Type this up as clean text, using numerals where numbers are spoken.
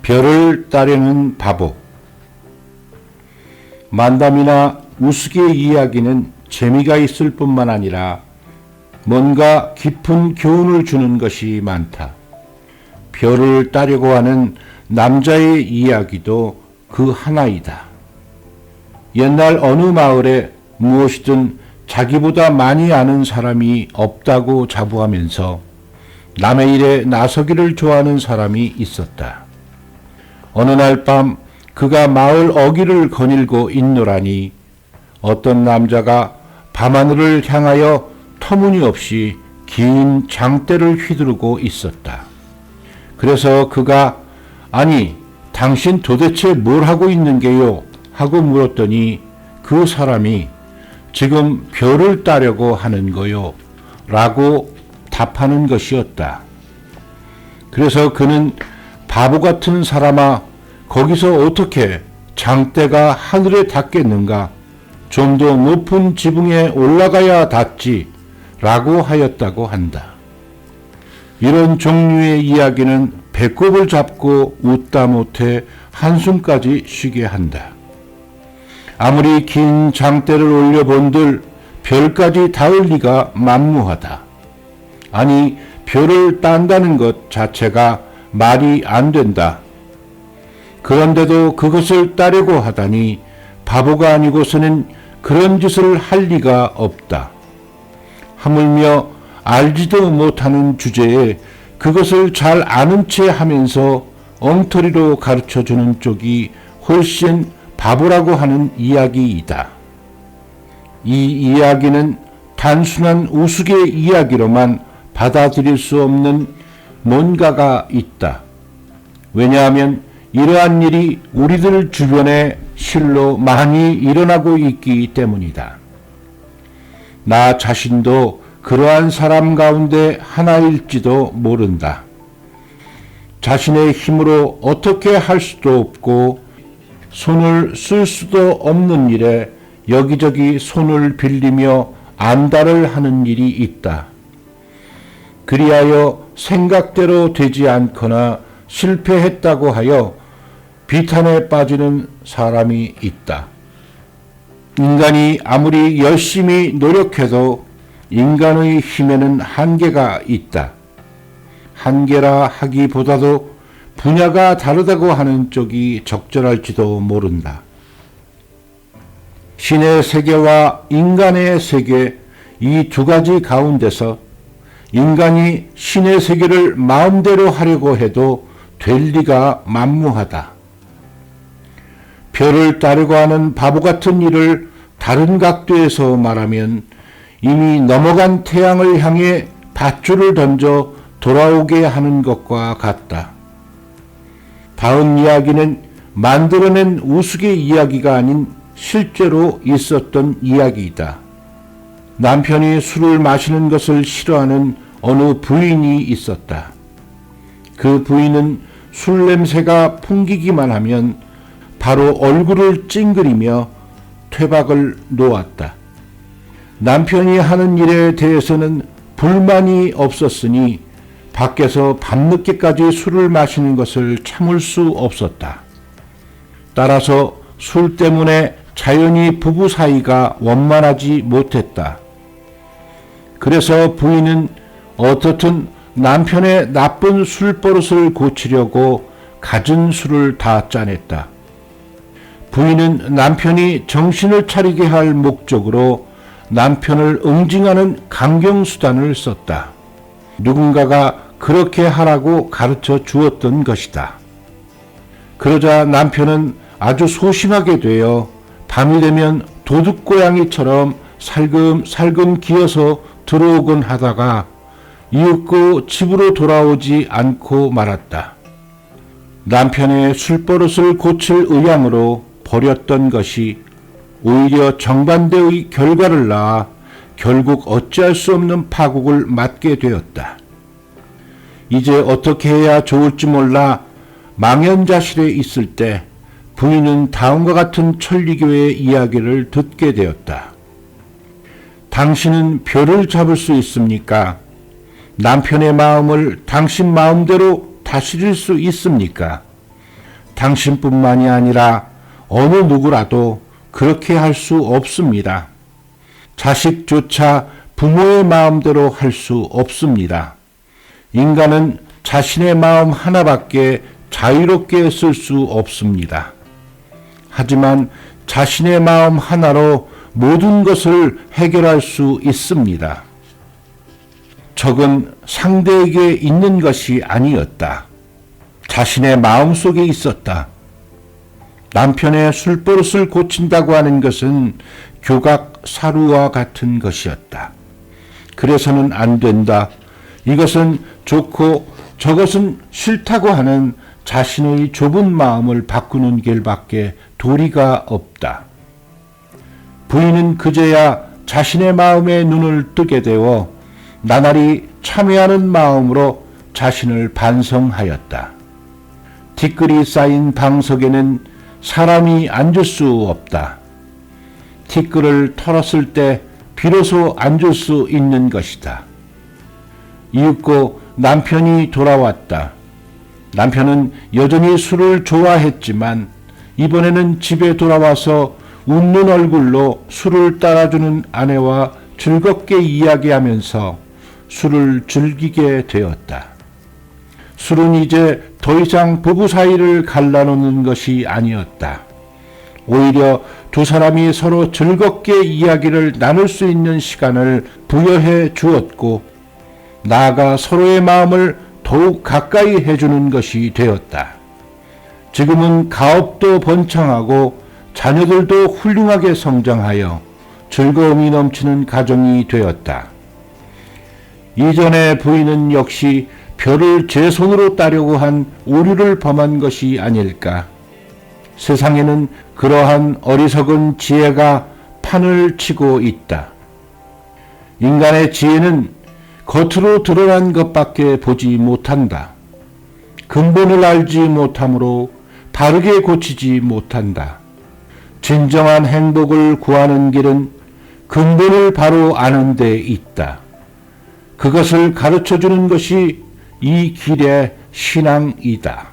별을 따르는 바보. 만담이나 우스개 이야기는 재미가 있을 뿐만 아니라 뭔가 깊은 교훈을 주는 것이 많다. 별을 따려고 하는 남자의 이야기도 그 하나이다. 옛날 어느 마을에 무엇이든 자기보다 많이 아는 사람이 없다고 자부하면서 남의 일에 나서기를 좋아하는 사람이 있었다. 어느 날 밤 그가 마을 어귀를 거닐고 있노라니 어떤 남자가 밤하늘을 향하여 터무니없이 긴 장대를 휘두르고 있었다. 그래서 그가 아니 당신 도대체 뭘 하고 있는 게요? 하고 물었더니 그 사람이 지금 별을 따려고 하는 거요 라고 답하는 것이었다. 그래서 그는 바보 같은 사람아 거기서 어떻게 장대가 하늘에 닿겠는가? 좀 더 높은 지붕에 올라가야 닿지 라고 하였다고 한다. 이런 종류의 이야기는 배꼽을 잡고 웃다 못해 한숨까지 쉬게 한다. 아무리 긴 장대를 올려본들 별까지 닿을 리가 만무하다. 아니 별을 딴다는 것 자체가 말이 안 된다. 그런데도 그것을 따려고 하다니 바보가 아니고서는 그런 짓을 할 리가 없다. 하물며 알지도 못하는 주제에 그것을 잘 아는 체 하면서 엉터리로 가르쳐주는 쪽이 훨씬 바보라고 하는 이야기이다. 이 이야기는 단순한 우스개 이야기로만 받아들일 수 없는 뭔가가 있다. 왜냐하면 이러한 일이 우리들 주변에 실로 많이 일어나고 있기 때문이다. 나 자신도 그러한 사람 가운데 하나일지도 모른다. 자신의 힘으로 어떻게 할 수도 없고 손을 쓸 수도 없는 일에 여기저기 손을 빌리며 안달을 하는 일이 있다. 그리하여 생각대로 되지 않거나 실패했다고 하여 비탄에 빠지는 사람이 있다. 인간이 아무리 열심히 노력해도 인간의 힘에는 한계가 있다. 한계라 하기보다도 분야가 다르다고 하는 쪽이 적절할지도 모른다. 신의 세계와 인간의 세계 이 두 가지 가운데서 인간이 신의 세계를 마음대로 하려고 해도 될 리가 만무하다. 별을 따르고 하는 바보 같은 일을 다른 각도에서 말하면 이미 넘어간 태양을 향해 밧줄을 던져 돌아오게 하는 것과 같다. 다음 이야기는 만들어낸 우스개 이야기가 아닌 실제로 있었던 이야기이다. 남편이 술을 마시는 것을 싫어하는 어느 부인이 있었다. 그 부인은 술 냄새가 풍기기만 하면 바로 얼굴을 찡그리며 퇴박을 놓았다. 남편이 하는 일에 대해서는 불만이 없었으니 밖에서 밤늦게까지 술을 마시는 것을 참을 수 없었다. 따라서 술 때문에 자연히 부부 사이가 원만하지 못했다. 그래서 부인은 어떻든 남편의 나쁜 술버릇을 고치려고 갖은 술을 다 짜냈다. 부인은 남편이 정신을 차리게 할 목적으로 남편을 응징하는 강경수단을 썼다. 누군가가 그렇게 하라고 가르쳐 주었던 것이다. 그러자 남편은 아주 소심하게 되어 밤이 되면 도둑고양이처럼 살금살금 기어서 들어오곤 하다가 이윽고 집으로 돌아오지 않고 말았다. 남편의 술버릇을 고칠 의향으로 버렸던 것이 오히려 정반대의 결과를 낳아 결국 어찌할 수 없는 파국을 맞게 되었다. 이제 어떻게 해야 좋을지 몰라 망연자실에 있을 때 부인은 다음과 같은 천리교의 이야기를 듣게 되었다. 당신은 별을 잡을 수 있습니까? 남편의 마음을 당신 마음대로 다스릴 수 있습니까? 당신뿐만이 아니라 어느 누구라도 그렇게 할 수 없습니다. 자식조차 부모의 마음대로 할 수 없습니다. 인간은 자신의 마음 하나밖에 자유롭게 쓸 수 없습니다. 하지만 자신의 마음 하나로 모든 것을 해결할 수 있습니다. 적은 상대에게 있는 것이 아니었다. 자신의 마음속에 있었다. 남편의 술버릇을 고친다고 하는 것은 교각사루와 같은 것이었다. 그래서는 안 된다. 이것은 좋고 저것은 싫다고 하는 자신의 좁은 마음을 바꾸는 길밖에 도리가 없다. 부인은 그제야 자신의 마음에 눈을 뜨게 되어 나날이 참회하는 마음으로 자신을 반성하였다. 티끌이 쌓인 방석에는 사람이 앉을 수 없다. 티끌을 털었을 때 비로소 앉을 수 있는 것이다. 이윽고 남편이 돌아왔다. 남편은 여전히 술을 좋아했지만 이번에는 집에 돌아와서 웃는 얼굴로 술을 따라주는 아내와 즐겁게 이야기하면서 술을 즐기게 되었다. 술은 이제 더 이상 부부 사이를 갈라놓는 것이 아니었다. 오히려 두 사람이 서로 즐겁게 이야기를 나눌 수 있는 시간을 부여해 주었고, 나아가 서로의 마음을 더욱 가까이 해주는 것이 되었다. 지금은 가업도 번창하고 자녀들도 훌륭하게 성장하여 즐거움이 넘치는 가정이 되었다. 이전의 부인은 역시 별을 제 손으로 따려고 한 오류를 범한 것이 아닐까. 세상에는 그러한 어리석은 지혜가 판을 치고 있다. 인간의 지혜는 겉으로 드러난 것밖에 보지 못한다. 근본을 알지 못하므로 바르게 고치지 못한다. 진정한 행복을 구하는 길은 근본을 바로 아는 데 있다. 그것을 가르쳐주는 것이 이 길의 신앙이다.